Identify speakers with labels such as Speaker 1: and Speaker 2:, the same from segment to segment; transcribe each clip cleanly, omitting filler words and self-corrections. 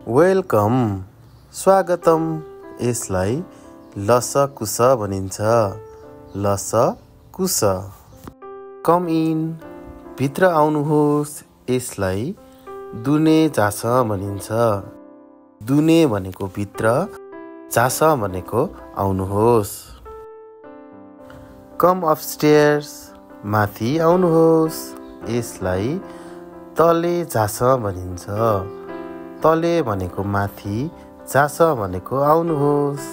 Speaker 1: Welcome स्वागतम। यसलाई लसकुस भनिन्छ। लसकुस। कम इन भित्र आउनुहोस्। यसलाई दुने जास भनिन्छ। दुने भनेको भित्र, जास भनेको आउनुहोस्। कम अपस्टेयर्स माथि आउनुहोस्। यसलाई तले जास भनिन्छ। तले भनेको माथि, जास भनेको आउनुहोस्।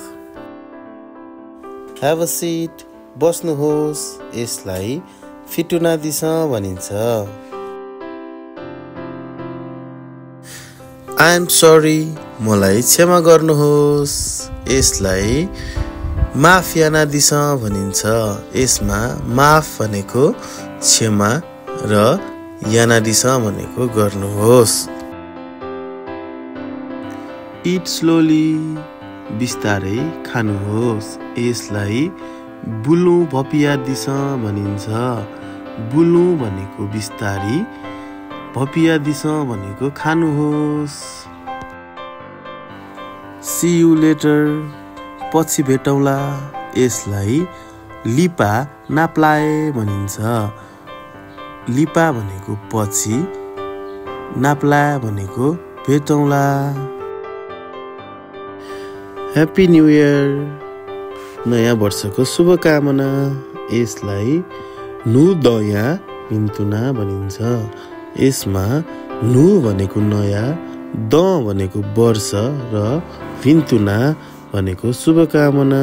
Speaker 1: ह्याभ अ सिट बस्नुहोस्। यसलाई फिटुना दिस भनिन्छ। आई एम सरी मलाई क्षमा गर्नुहोस्। यसलाई माफ याना दिस भनिन्छ। यसमा माफ भनेको क्षमा र याना दिस भनेको गर्नुहोस्। इट स्लोली बिस्तारै खानुहोस्। यसलाई बुलु भपिया दिस भनिन्छ। बुलु भनेको बिस्तारी, भपिया दिस भनेको खानुहोस्। सी यू लेटर पछि भेटौँला। यसलाई लिपा नाप्लाए भनिन्छ। लिपा भनेको पछि, नाप्ला भनेको भेटौँला। ह्याप्पी न्यू इयर नयाँ वर्षको शुभकामना। यसलाई नु दया पिन्तुना भनिन्छ। यसमा नु भनेको नयाँ, द भनेको वर्ष र पिन्तुना भनेको शुभकामना।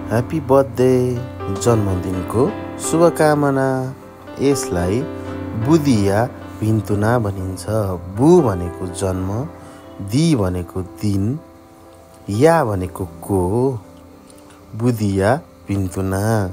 Speaker 1: ह्याप्पी बर्थडे जन्मदिनको शुभकामना। यसलाई बुदिया पिन्तुना भनिन्छ। बु भनेको जन्म, दि भनेको दिन, या भनेको को, बुदिया पिन्तुना।